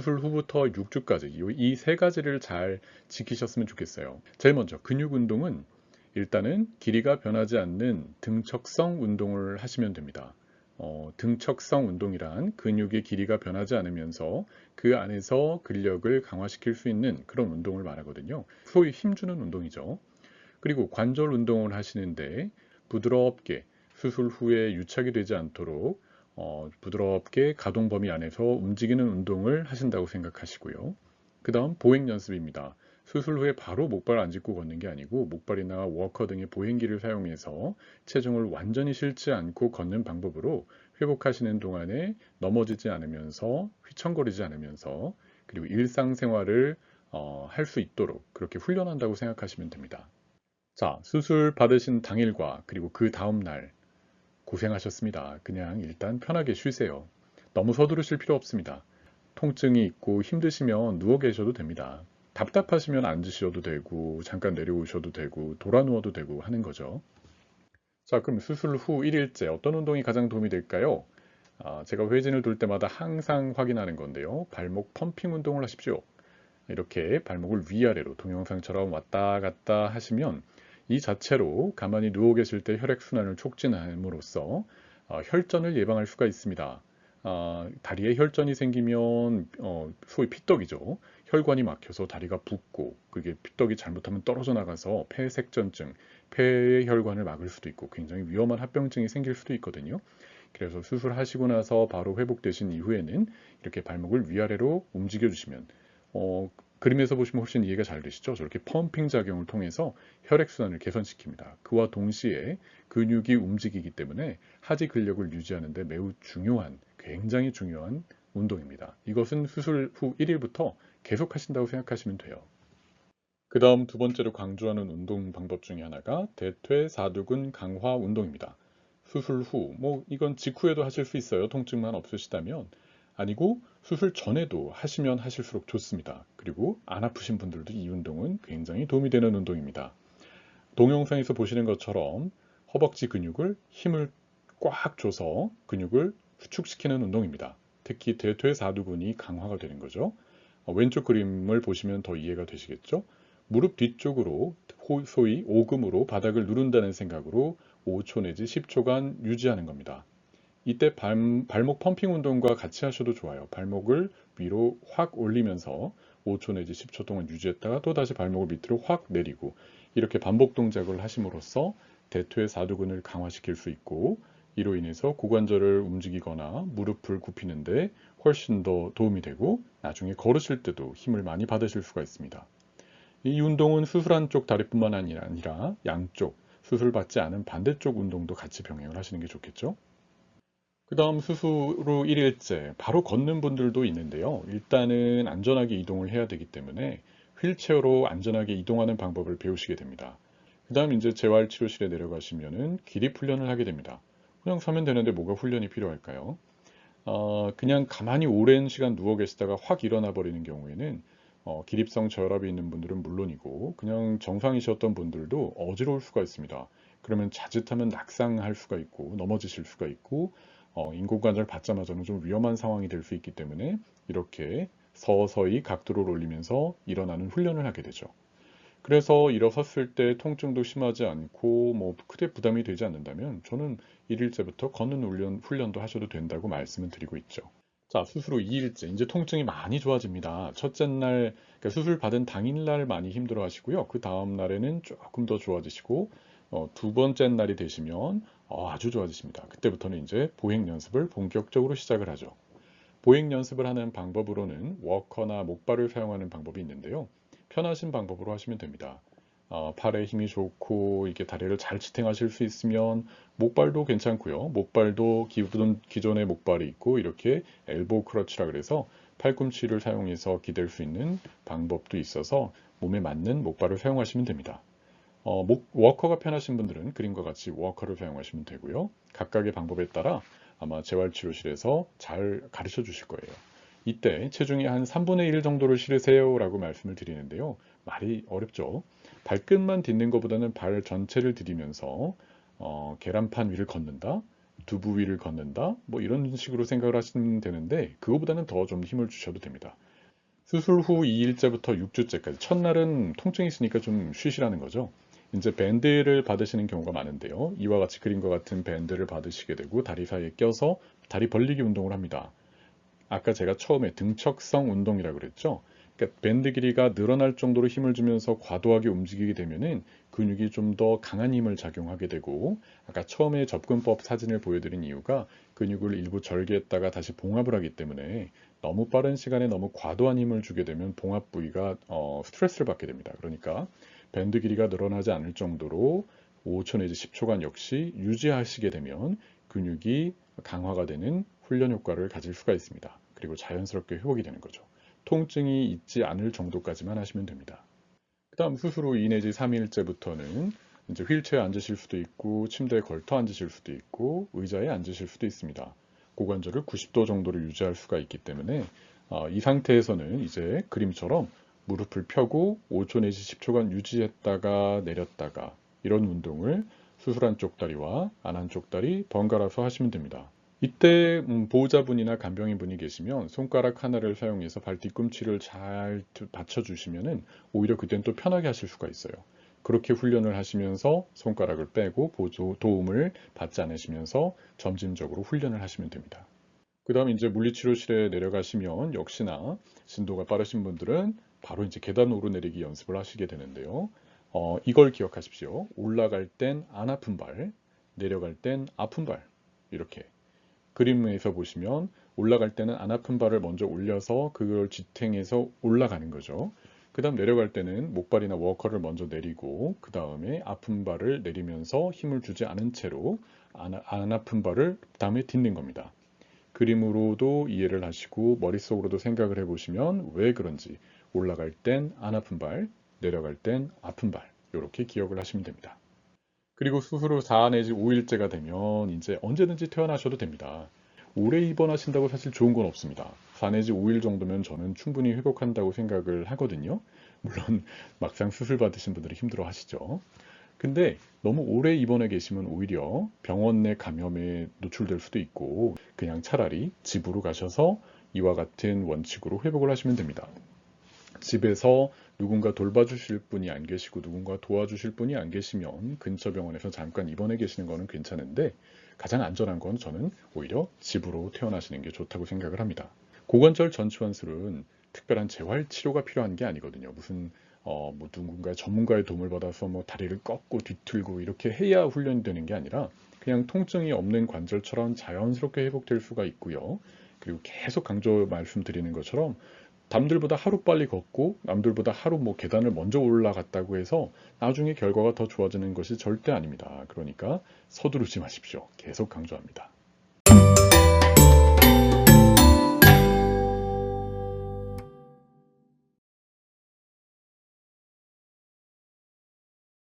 수술 후부터 6주까지 이 세 가지를 잘 지키셨으면 좋겠어요. 제일 먼저 근육 운동은 일단은 길이가 변하지 않는 등척성 운동을 하시면 됩니다. 등척성 운동이란 근육의 길이가 변하지 않으면서 그 안에서 근력을 강화시킬 수 있는 그런 운동을 말하거든요. 소위 힘주는 운동이죠. 그리고 관절 운동을 하시는데 부드럽게 수술 후에 유착이 되지 않도록 부드럽게 가동 범위 안에서 움직이는 운동을 하신다고 생각하시고요. 그 다음 보행 연습입니다. 수술 후에 바로 목발 안 짚고 걷는 게 아니고 목발이나 워커 등의 보행기를 사용해서 체중을 완전히 실지 않고 걷는 방법으로 회복하시는 동안에 넘어지지 않으면서 휘청거리지 않으면서 그리고 일상생활을 할 수 있도록 그렇게 훈련한다고 생각하시면 됩니다. 자, 수술 받으신 당일과 그리고 그 다음 날 고생하셨습니다. 그냥 일단 편하게 쉬세요. 너무 서두르실 필요 없습니다. 통증이 있고 힘드시면 누워 계셔도 됩니다. 답답하시면 앉으셔도 되고 잠깐 내려오셔도 되고 돌아 누워도 되고 하는 거죠. 자, 그럼 수술 후 1일째 어떤 운동이 가장 도움이 될까요? 제가 회진을 돌 때마다 항상 확인하는 건데요. 발목 펌핑 운동을 하십시오. 이렇게 발목을 위아래로 동영상처럼 왔다 갔다 하시면 이 자체로 가만히 누워 계실 때 혈액순환을 촉진함으로써 혈전을 예방할 수가 있습니다. 다리에 혈전이 생기면 소위 피떡이죠. 혈관이 막혀서 다리가 붓고 그게 피떡이 잘못하면 떨어져 나가서 폐색전증, 폐의 혈관을 막을 수도 있고 굉장히 위험한 합병증이 생길 수도 있거든요. 그래서 수술하시고 나서 바로 회복되신 이후에는 이렇게 발목을 위아래로 움직여 주시면 그림에서 보시면 훨씬 이해가 잘 되시죠? 저렇게 펌핑 작용을 통해서 혈액순환을 개선시킵니다. 그와 동시에 근육이 움직이기 때문에 하지 근력을 유지하는 데 매우 중요한, 굉장히 중요한 운동입니다. 이것은 수술 후 1일부터 계속 하신다고 생각하시면 돼요. 그 다음 두 번째로 강조하는 운동 방법 중에 하나가 대퇴사두근 강화 운동입니다. 수술 후, 이건 직후에도 하실 수 있어요. 통증만 없으시다면. 아니고 수술 전에도 하시면 하실수록 좋습니다. 그리고 안 아프신 분들도 이 운동은 굉장히 도움이 되는 운동입니다. 동영상에서 보시는 것처럼 허벅지 근육을 힘을 꽉 줘서 근육을 수축시키는 운동입니다. 특히 대퇴사두근이 강화가 되는 거죠. 왼쪽 그림을 보시면 더 이해가 되시겠죠? 무릎 뒤쪽으로 소위 오금으로 바닥을 누른다는 생각으로 5초 내지 10초간 유지하는 겁니다. 이때 발목 펌핑 운동과 같이 하셔도 좋아요. 발목을 위로 확 올리면서 5초 내지 10초 동안 유지했다가 또다시 발목을 밑으로 확 내리고 이렇게 반복 동작을 하심으로써 대퇴사두근을 강화시킬 수 있고 이로 인해서 고관절을 움직이거나 무릎을 굽히는데 훨씬 더 도움이 되고 나중에 걸으실 때도 힘을 많이 받으실 수가 있습니다. 이 운동은 수술한 쪽 다리뿐만 아니라 양쪽 수술받지 않은 반대쪽 운동도 같이 병행을 하시는 게 좋겠죠. 그 다음 수술 후 1일째 바로 걷는 분들도 있는데요. 일단은 안전하게 이동을 해야 되기 때문에 휠체어로 안전하게 이동하는 방법을 배우시게 됩니다. 그 다음 이제 재활치료실에 내려가시면은 기립 훈련을 하게 됩니다. 그냥 서면 되는데 뭐가 훈련이 필요할까요? 그냥 가만히 오랜 시간 누워 계시다가 확 일어나 버리는 경우에는 기립성 저혈압이 있는 분들은 물론이고 그냥 정상이셨던 분들도 어지러울 수가 있습니다. 그러면 자칫하면 낙상할 수가 있고 넘어지실 수가 있고 인공관절 받자마자는 좀 위험한 상황이 될 수 있기 때문에 이렇게 서서히 각도를 올리면서 일어나는 훈련을 하게 되죠. 그래서 일어섰을 때 통증도 심하지 않고 크게 부담이 되지 않는다면 저는 1일째부터 걷는 훈련도 하셔도 된다고 말씀을 드리고 있죠. 자, 수술 후 2일째 이제 통증이 많이 좋아집니다. 첫째 날 그러니까 수술 받은 당일날 많이 힘들어 하시고요. 그 다음 날에는 조금 더 좋아지시고 두 번째 날이 되시면 아주 좋아지십니다. 그때부터는 이제 보행 연습을 본격적으로 시작을 하죠. 보행 연습을 하는 방법으로는 워커나 목발을 사용하는 방법이 있는데요. 편하신 방법으로 하시면 됩니다. 팔에 힘이 좋고 이렇게 다리를 잘 지탱하실 수 있으면 목발도 괜찮고요. 목발도 기존의 목발이 있고 이렇게 엘보 크러치라 그래서 팔꿈치를 사용해서 기댈 수 있는 방법도 있어서 몸에 맞는 목발을 사용하시면 됩니다. 워커가 편하신 분들은 그림과 같이 워커를 사용하시면 되고요. 각각의 방법에 따라 아마 재활치료실에서 잘 가르쳐 주실 거예요. 이때 체중의 한 3분의 1 정도를 실으세요 라고 말씀을 드리는데요. 말이 어렵죠. 발끝만 딛는 것보다는 발 전체를 디디면서 계란판 위를 걷는다, 두부 위를 걷는다, 이런 식으로 생각을 하시면 되는데 그거보다는 더 좀 힘을 주셔도 됩니다. 수술 후 2일째부터 6주째까지 첫날은 통증이 있으니까 좀 쉬시라는 거죠. 이제 밴드를 받으시는 경우가 많은데요. 이와 같이 그림과 같은 밴드를 받으시게 되고 다리 사이에 껴서 다리 벌리기 운동을 합니다. 아까 제가 처음에 등척성 운동이라고 그랬죠. 그러니까 밴드 길이가 늘어날 정도로 힘을 주면서 과도하게 움직이게 되면은 근육이 좀 더 강한 힘을 작용하게 되고, 아까 처음에 접근법 사진을 보여드린 이유가 근육을 일부 절개했다가 다시 봉합을 하기 때문에 너무 빠른 시간에 너무 과도한 힘을 주게 되면 봉합 부위가 스트레스를 받게 됩니다. 그러니까 밴드 길이가 늘어나지 않을 정도로 5초 내지 10초간 역시 유지하시게 되면 근육이 강화가 되는 훈련 효과를 가질 수가 있습니다. 그리고 자연스럽게 회복이 되는 거죠. 통증이 있지 않을 정도까지만 하시면 됩니다. 그 다음 수술 후 2 내지 3일째부터는 이제 휠체어에 앉으실 수도 있고 침대에 걸터 앉으실 수도 있고 의자에 앉으실 수도 있습니다. 고관절을 90도 정도로 유지할 수가 있기 때문에 이 상태에서는 이제 그림처럼 무릎을 펴고 5초 내지 10초간 유지했다가 내렸다가 이런 운동을 수술한 쪽 다리와 안 한 쪽 다리 번갈아서 하시면 됩니다. 이때 보호자분이나 간병인분이 계시면 손가락 하나를 사용해서 발 뒤꿈치를 잘 받쳐주시면 오히려 그때는 또 편하게 하실 수가 있어요. 그렇게 훈련을 하시면서 손가락을 빼고 도움을 받지 않으시면서 점진적으로 훈련을 하시면 됩니다. 그 다음 이제 물리치료실에 내려가시면 역시나 진도가 빠르신 분들은 바로 이제 계단 오르내리기 연습을 하시게 되는데요. 이걸 기억하십시오. 올라갈 땐 안 아픈 발, 내려갈 땐 아픈 발. 이렇게. 그림에서 보시면 올라갈 때는 안 아픈 발을 먼저 올려서 그걸 지탱해서 올라가는 거죠. 그 다음 내려갈 때는 목발이나 워커를 먼저 내리고 그 다음에 아픈 발을 내리면서 힘을 주지 않은 채로 안 아픈 발을 다음에 딛는 겁니다. 그림으로도 이해를 하시고 머릿속으로도 생각을 해보시면 왜 그런지 올라갈 땐 안 아픈 발, 내려갈 땐 아픈 발 이렇게 기억을 하시면 됩니다. 그리고 수술 후 4 내지 5일째가 되면 이제 언제든지 퇴원하셔도 됩니다. 오래 입원하신다고 사실 좋은 건 없습니다. 4 내지 5일 정도면 저는 충분히 회복한다고 생각을 하거든요. 물론 막상 수술 받으신 분들이 힘들어 하시죠. 근데 너무 오래 입원해 계시면 오히려 병원 내 감염에 노출될 수도 있고 그냥 차라리 집으로 가셔서 이와 같은 원칙으로 회복을 하시면 됩니다. 집에서 누군가 돌봐주실 분이 안 계시고 누군가 도와주실 분이 안 계시면 근처 병원에서 잠깐 입원해 계시는 거는 괜찮은데 가장 안전한 건 저는 오히려 집으로 퇴원하시는 게 좋다고 생각을 합니다. 고관절 전치환술은 특별한 재활 치료가 필요한 게 아니거든요. 무슨 뭐 누군가 전문가의 도움을 받아서 뭐 다리를 꺾고 뒤틀고 이렇게 해야 훈련이 되는 게 아니라 그냥 통증이 없는 관절처럼 자연스럽게 회복될 수가 있고요. 그리고 계속 강조 말씀드리는 것처럼 남들보다 하루 빨리 걷고 남들보다 하루 뭐 계단을 먼저 올라갔다고 해서 나중에 결과가 더 좋아지는 것이 절대 아닙니다. 그러니까 서두르지 마십시오. 계속 강조합니다.